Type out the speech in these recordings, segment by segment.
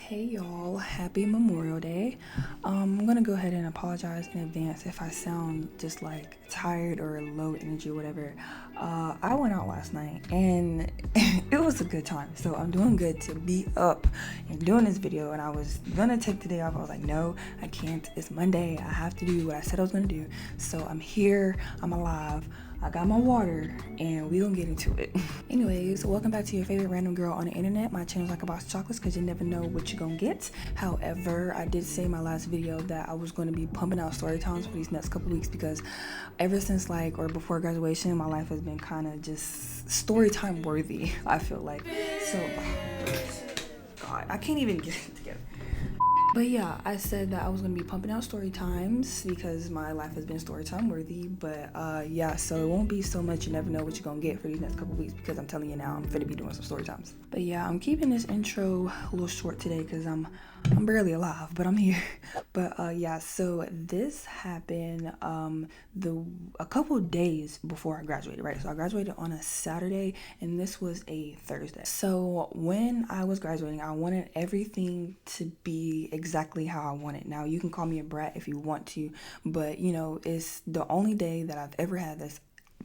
Hey y'all, happy Memorial Day. I'm gonna go ahead and apologize in advance if I sound just like tired or low energy or whatever. I went out last night and it was a good time, so I'm doing good to be up and doing this video. And I was gonna take the day off. I was like, no, I can't. It's Monday. I have to do what I said I was gonna do. So I'm here, I'm alive. I got my water and we gonna get into it. Anyways, welcome back to your favorite random girl on the internet. My channel's like a box of chocolates because you never know what you're gonna get. However, I did say in my last video that I was going to be pumping out story times for these next couple weeks because ever since or before graduation, my life has been kind of just story time worthy, I feel like. So, God, I can't even get it together. But yeah, I said that I was gonna be pumping out story times because my life has been story time worthy. But yeah, so it won't be so much you never know what you're gonna get for these next couple weeks because I'm telling you now, I'm finna be doing some story times. But yeah, I'm keeping this intro a little short today because I'm barely alive, but I'm here. But yeah, so this happened a couple days before I graduated, right? So I graduated on a Saturday and this was a Thursday. So when I was graduating, I wanted everything to be exactly how I want it. Now you can call me a brat if you want to, but you know, it's the only day that I've ever had that's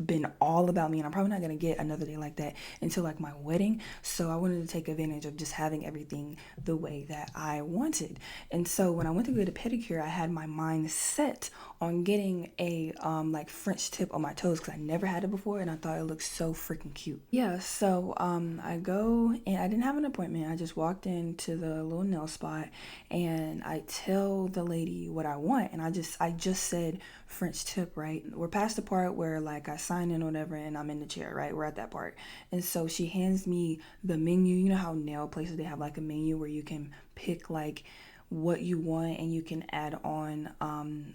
been all about me, and I'm probably not gonna get another day like that until like my wedding. So I wanted to take advantage of just having everything the way that I wanted. And so when I went to get a pedicure, I had my mind set on getting a like French tip on my toes because I never had it before and I thought it looked so freaking cute. Yeah, so I go and I didn't have an appointment. I just walked into the little nail spot and I tell the lady what I want, and I just said French tip, right? We're past the part where like I sign in or whatever and I'm in the chair, right? We're at that part. And so she hands me the menu. You know how nail places, they have like a menu where you can pick like what you want and you can add on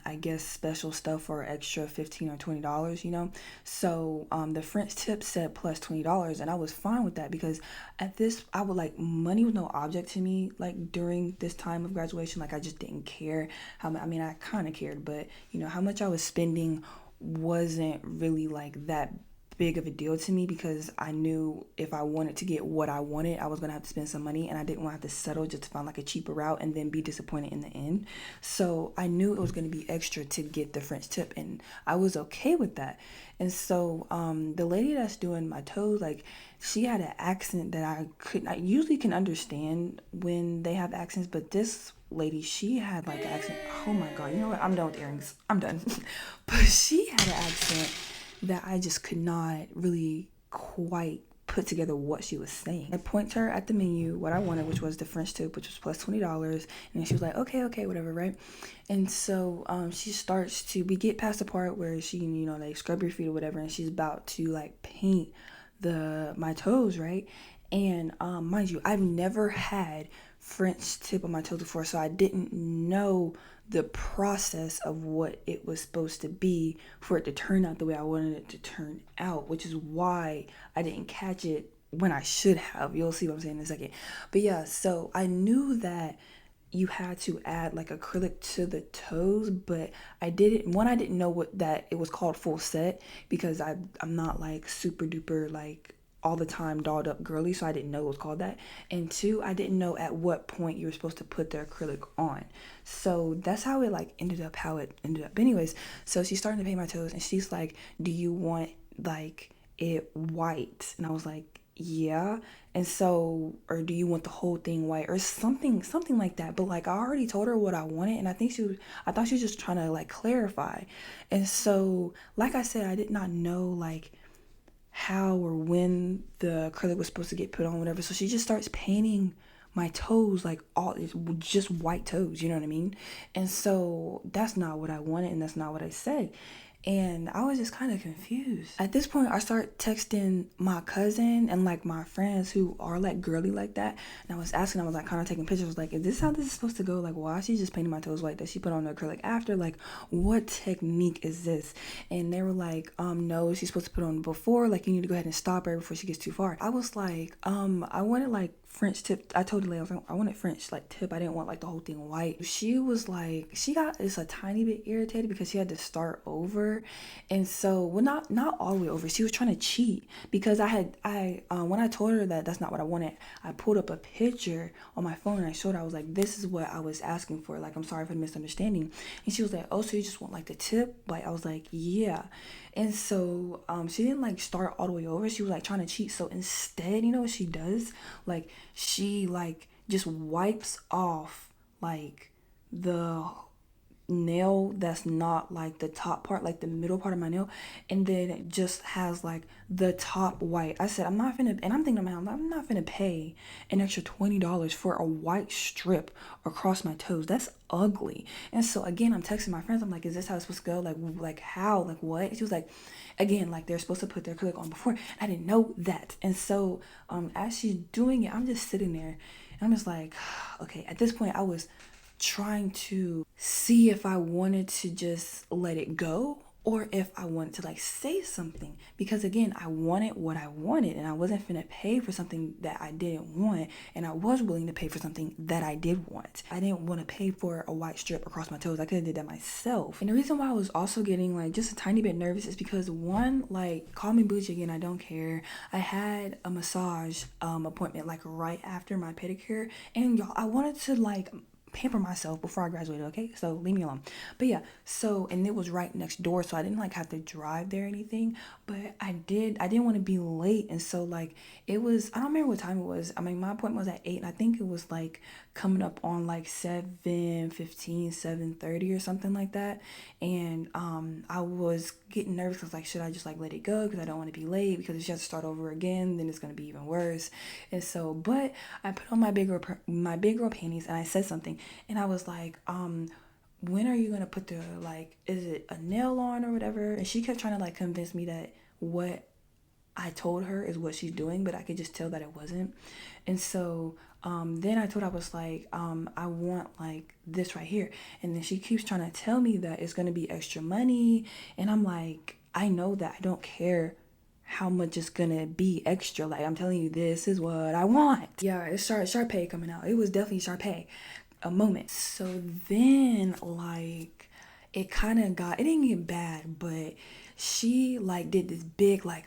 I guess special stuff for extra $15 or $20, you know. So the French tip said plus $20 and I was fine with that because at this I would like money was no object to me like during this time of graduation. Like I just didn't care I mean I kind of cared, but you know how much I was spending wasn't really like that big of a deal to me because I knew if I wanted to get what I wanted, I was gonna have to spend some money, and I didn't want to have to settle just to find like a cheaper route and then be disappointed in the end. So I knew it was gonna be extra to get the French tip, and I was okay with that. And so the lady that's doing my toes, like she had an accent that I usually can understand when they have accents, but this lady, she had like an accent. Oh my god, you know what? I'm done with earrings. I'm done. But she had an accent that I just could not really quite put together what she was saying. I point to her at the menu what I wanted, which was the French tip, which was plus $20, and she was like, okay, whatever, right? And so she starts to, we get past the part where she, you know, like scrub your feet or whatever, and she's about to like paint my toes, right? And mind you, I've never had French tip on my toes before, so I didn't know the process of what it was supposed to be for it to turn out the way I wanted it to turn out, which is why I didn't catch it when I should have. You'll see what I'm saying in a second. But yeah, so I knew that you had to add like acrylic to the toes, but I didn't know what that it was called full set because I'm not like super duper like all the time dolled up girly, so I didn't know it was called that. And two, I didn't know at what point you were supposed to put the acrylic on. So that's how it ended up But anyways, so she's starting to paint my toes and she's like, do you want like it white? And I was like, yeah. And so, or do you want the whole thing white or something like that? But like I already told her what I wanted, and I thought she was just trying to like clarify. And so like I said, I did not know like how or when the acrylic was supposed to get put on, whatever. So she just starts painting my toes like all just white toes, you know what I mean? And so that's not what I wanted and that's not what I said. And I was just kind of confused. At this point, I start texting my cousin and like my friends who are like girly like that. And I was asking, I was like kind of taking pictures, like, is this how this is supposed to go? Like, why is she just painting my toes white? Does she put on the acrylic after? Like, what technique is this? And they were like, no, she's supposed to put on before. Like, you need to go ahead and stop her before she gets too far. I was like, I wanted like French tip. I told the lady, I was like, I wanted French like tip. I didn't want like the whole thing white. She was like, she got just a tiny bit irritated because she had to start over. And so, well, not all the way over. She was trying to cheat because when I told her that that's not what I wanted, I pulled up a picture on my phone and I showed her. I was like, this is what I was asking for. Like, I'm sorry for the misunderstanding. And she was like, oh, so you just want like the tip? Like, I was like, yeah. And so she didn't like start all the way over. She was like trying to cheat. So instead, you know what she does? Like, she like just wipes off like the nail that's not like the top part, like the middle part of my nail, and then it just has like the top white. I said, I'm not finna, and I'm thinking, I'm not finna pay an extra $20 for a white strip across my toes. That's ugly. And so again, I'm texting my friends. I'm like, is this how it's supposed to go? Like how? Like what? She was like, again, like they're supposed to put their acrylic on before. I didn't know that. And so as she's doing it, I'm just sitting there, and I'm just like, okay. At this point, I was trying to see if I wanted to just let it go or if I wanted to like say something, because again, I wanted what I wanted and I wasn't finna pay for something that I didn't want, and I was willing to pay for something that I did want. I didn't want to pay for a white strip across my toes. I could have did that myself. And the reason why I was also getting like just a tiny bit nervous is because one, like, call me bougie again, I don't care, I had a massage appointment like right after my pedicure, and y'all, I wanted to like pamper myself before I graduated, okay? So leave me alone. But yeah, so, and it was right next door, so I didn't like have to drive there or anything, but I didn't want to be late. And so like it was, I don't remember what time it was. I mean, my appointment was at 8 and I think it was like coming up on like 7:15, 7:30 or something like that. And I was getting nervous because like, should I just like let it go because I don't want to be late, because if she has to start over again then it's going to be even worse. And so, but I put on my big girl panties and I said something, and I was like, when are you gonna put the, like, is it a nail on or whatever? And she kept trying to like convince me that what I told her is what she's doing, but I could just tell that it wasn't. And so then I told her, I was like, I want like this right here. And then she keeps trying to tell me that it's gonna be extra money, and I'm like, I know that, I don't care how much it's gonna be extra. Like, I'm telling you, this is what I want. Yeah, it's Sharpay coming out. It was definitely Sharpay a moment. So then like it kind of got, it didn't get bad, but she like did this big like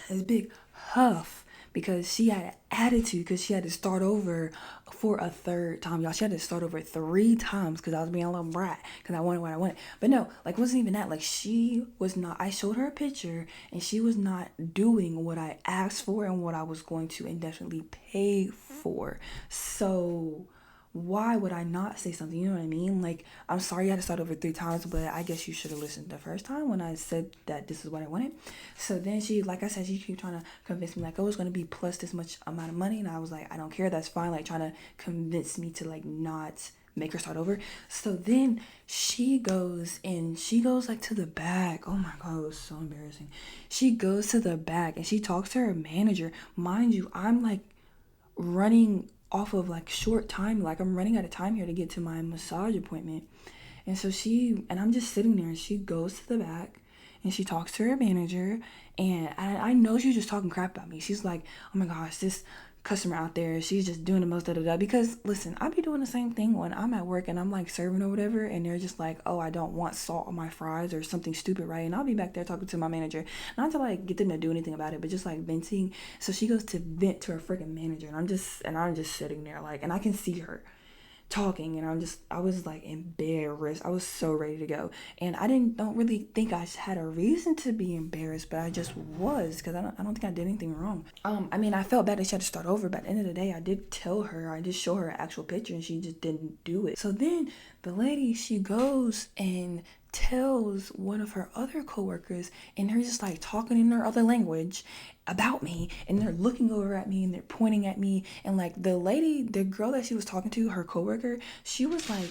this big huff because she had an attitude, because she had to start over for a third time. Y'all, she had to start over 3 times because I was being a little brat because I wanted what I wanted. But no, like, it wasn't even that. Like, she was not, I showed her a picture and she was not doing what I asked for and what I was going to indefinitely pay for. So why would I not say something? You know what I mean? Like, I'm sorry you had to start over 3 times, but I guess you should have listened the first time when I said that this is what I wanted. So then she, like I said, she kept trying to convince me, like, oh, it's going to be plus this much amount of money. And I was like, I don't care. That's fine. Like, trying to convince me to, like, not make her start over. So then she goes like to the back. Oh my God, it was so embarrassing. She goes to the back and she talks to her manager. Mind you, I'm like running off of like short time, like I'm running out of time here to get to my massage appointment. And so I'm just sitting there, and she goes to the back and she talks to her manager, and I know she's just talking crap about me. She's like, oh my gosh, this customer out there, she's just doing the most because listen, I be doing the same thing when I'm at work and I'm like serving or whatever, and they're just like, oh, I don't want salt on my fries or something stupid, right? And I'll be back there talking to my manager, not to like get them to do anything about it, but just like venting. So she goes to vent to her freaking manager, and I'm just sitting there like, and I can see her talking, and I was like embarrassed. I was so ready to go, and I don't really think I had a reason to be embarrassed, but I just was, because I don't think I did anything wrong. I mean, I felt bad that she had to start over, but at the end of the day, I did show her an actual picture, and she just didn't do it. So then the lady, she goes and tells one of her other coworkers, and they're just like talking in their other language about me, and they're looking over at me and they're pointing at me, and like the girl that she was talking to, her coworker, she was like,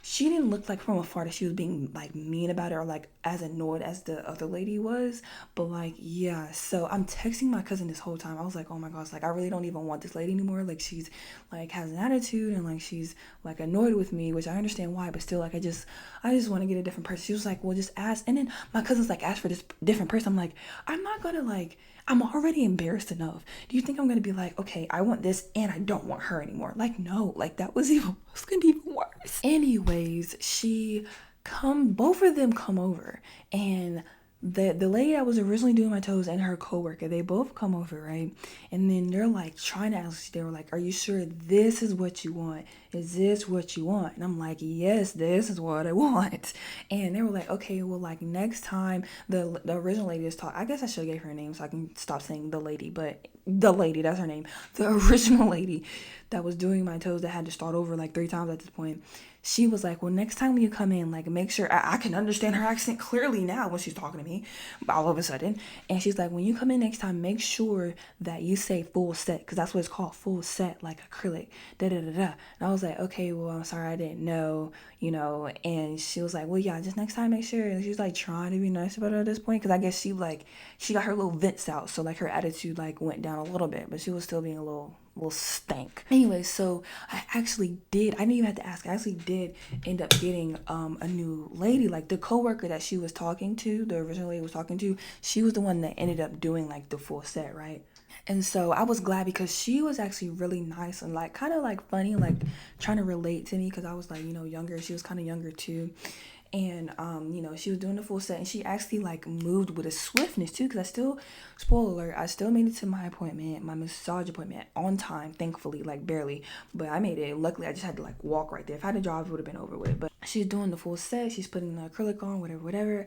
she didn't look like from afar that she was being like mean about it or like as annoyed as the other lady was. But like, yeah, so I'm texting my cousin this whole time. I was like, oh my gosh, like I really don't even want this lady anymore. Like she's like has an attitude, and like she's like annoyed with me, which I understand why, but still like I just want to get a different person. She was like, well, just ask. And then my cousin's like, ask for this different person. I'm like, I'm not gonna like, I'm already embarrassed enough. Do you think I'm gonna be like, okay, I want this and I don't want her anymore? Like, no, like that was even, it's gonna be even worse. Anyways, both of them come over, and the lady that was originally doing my toes and her coworker, they both come over, right? And then they're like trying to ask, they were like, are you sure this is what you want? Is this what you want? And I'm like, yes, this is what I want. And they were like, okay, well, like next time the original lady is talking, I guess I should have gave her a name so I can stop saying the lady, but the lady, that's her name. The original lady that was doing my toes that had to start over like 3 times at this point, she was like, well, next time when you come in, like make sure I can understand her accent clearly now when she's talking to me all of a sudden. And she's like, when you come in next time, make sure that you say full set, because that's what it's called, full set, like acrylic, da da da da. And I was like, okay, well, I'm sorry, I didn't know, And she was like, well, yeah, just next time make sure. And she was like trying to be nice about it at this point, because I guess she got her little vents out, so like her attitude like went down a little bit, but she was still being a little stank. Anyway, so I didn't even have to ask, I actually did end up getting a new lady. Like the coworker that she was talking to, the original lady was talking to, she was the one that ended up doing like the full set, right? And so I was glad because she was actually really nice and like kind of like funny, like trying to relate to me, because I was like, younger. She was kind of younger too. And she was doing the full set, and she actually like moved with a swiftness too, because spoiler alert, I still made it to my massage appointment on time, thankfully, like barely, but I made it. Luckily, I just had to like walk right there. If I had to drive, it would have been over with. But she's doing the full set, she's putting the acrylic on, whatever.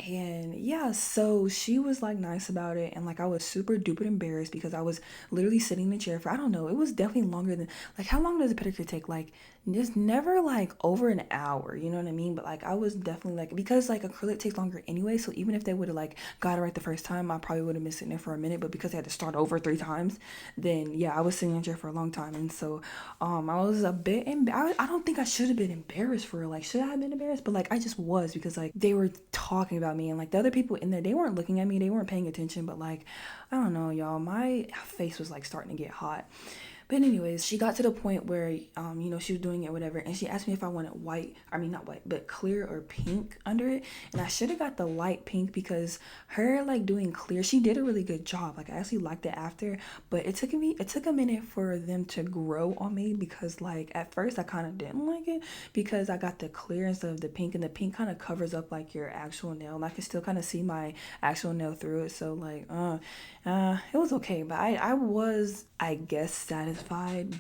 And yeah, so she was like nice about it, and like I was super duper embarrassed because I was literally sitting in the chair for, I don't know, it was definitely longer than, like, how long does a pedicure take? Like, it's never like over an hour, you know what I mean? But like I was definitely like, because like acrylic takes longer anyway, so even if they would have like got it right the first time, I probably would have been sitting there for a minute. But because I had to start over 3 times, then yeah, I was sitting in the chair for a long time. And so I was a bit I don't think I should have been embarrassed for real. Like, should I have been embarrassed? But like I just was, because like they were talking about me, and like the other people in there, they weren't looking at me, they weren't paying attention, but like I don't know, y'all, my face was like starting to get hot. But anyways, she got to the point where, she was doing it, whatever, and she asked me if I wanted not white, but clear or pink under it. And I should have got the light pink, because her like doing clear, she did a really good job. Like I actually liked it after, but it took a minute for them to grow on me, because like at first I kind of didn't like it, because I got the clear instead of the pink, and the pink kind of covers up like your actual nail, and I can still kind of see my actual nail through it. So like, it was okay, but I was, I guess, satisfied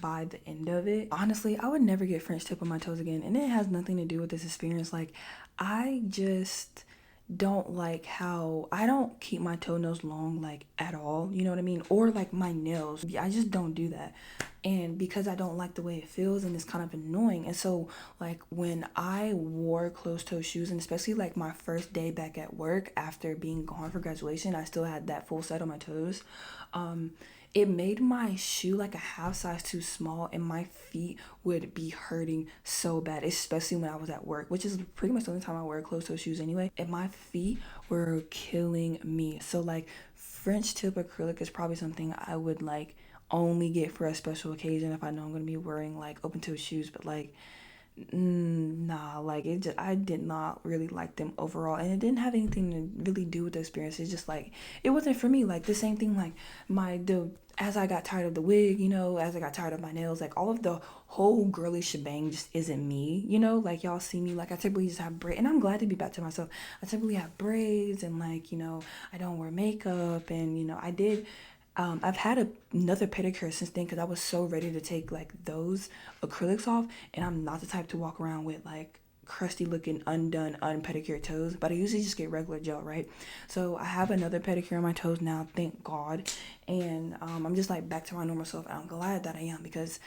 by the end of it. Honestly, I would never get French tip on my toes again, and it has nothing to do with this experience. Like, I just don't like how I don't keep my toenails long, like at all, you know what I mean? Or like my nails, I just don't do that. And because I don't like the way it feels, and it's kind of annoying. And so like when I wore closed toe shoes, and especially like my first day back at work after being gone for graduation, I still had that full set on my toes. It made my shoe like a half size too small, and my feet would be hurting so bad, especially when I was at work, which is pretty much the only time I wear closed toe shoes anyway. And my feet were killing me. So like French tip acrylic is probably something I would like only get for a special occasion if I know I'm gonna be wearing like open toe shoes. But like, nah, like I did not really like them overall, and it didn't have anything to really do with the experience. It's just like it wasn't for me. Like the same thing, like as I got tired of the wig, as I got tired of my nails, like all of the whole girly shebang just isn't me, like y'all see me, like I typically just have braids, and I'm glad to be back to myself. I typically have braids, and like, I don't wear makeup, and I did I've had another pedicure since then, because I was so ready to take like those acrylics off, and I'm not the type to walk around with like crusty looking unpedicured toes, but I usually just get regular gel, right? So I have another pedicure on my toes now, thank God, and I'm just like back to my normal self, and I'm glad that I am, because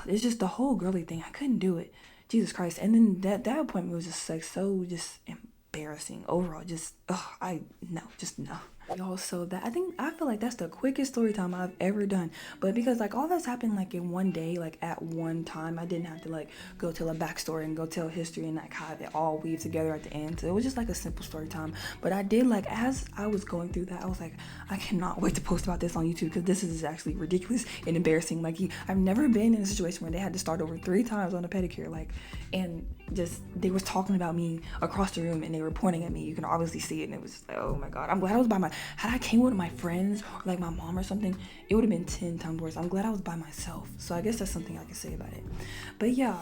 it's just the whole girly thing, I couldn't do it, Jesus Christ. And then that appointment was just like so just embarrassing overall, just no. Y'all, so that I feel like that's the quickest story time I've ever done. But because like all this happened like in one day, like at one time, I didn't have to like go tell a backstory and go tell history and like have it all weave together at the end. So it was just like a simple story time. But I did like, as I was going through that, I was like, I cannot wait to post about this on YouTube because this is actually ridiculous and embarrassing. Like I've never been in a situation where they had to start over 3 times on a pedicure, like, and just they was talking about me across the room and they were pointing at me. You can obviously see it, and it was like, oh my god. I'm glad I was by my. Had I came with my friends or like my mom or something, it would have been 10 times worse. I'm glad I was by myself. So I guess that's something I can say about it. But yeah,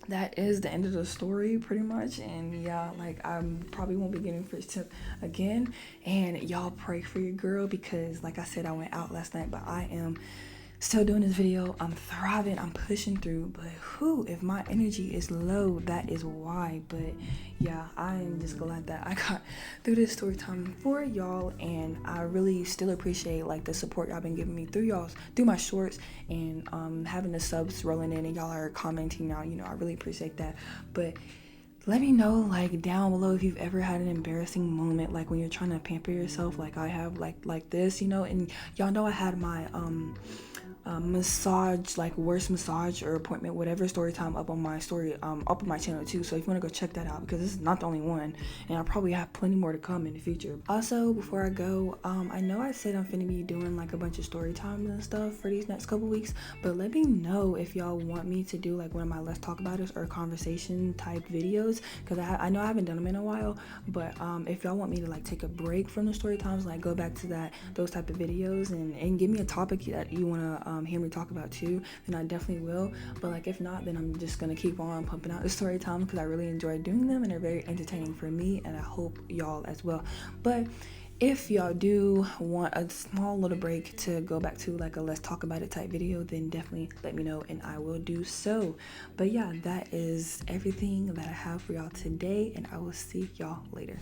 that is the end of the story pretty much. And yeah, like I probably won't be getting first tip again. And y'all pray for your girl because like I said, I went out last night, but I am still doing this video. I'm thriving, I'm pushing through, but if my energy is low, that is why. But yeah, I am just glad that I got through this story time for y'all, and I really still appreciate like the support y'all been giving me through my shorts, and having the subs rolling in and y'all are commenting now, I really appreciate that. But let me know like down below if you've ever had an embarrassing moment, like when you're trying to pamper yourself like I have, like this, and y'all know I had my massage, like worst massage or appointment, whatever, story time up on my story, up on my channel too. So if you want to go check that out, because this is not the only one, and I probably have plenty more to come in the future. Also, before I go, I know I said I'm finna be doing like a bunch of story times and stuff for these next couple weeks, but let me know if y'all want me to do like one of my let's talk about it or conversation type videos, because I know I haven't done them in a while. But if y'all want me to like take a break from the story times, like go back to those type of videos, and give me a topic that you want to hear me talk about too, then I definitely will. But like if not, then I'm just gonna keep on pumping out the story time because I really enjoy doing them and they're very entertaining for me, and I hope y'all as well. But if y'all do want a small little break to go back to like a let's talk about it type video, then definitely let me know and I will do so. But yeah, that is everything that I have for y'all today, and I will see y'all later.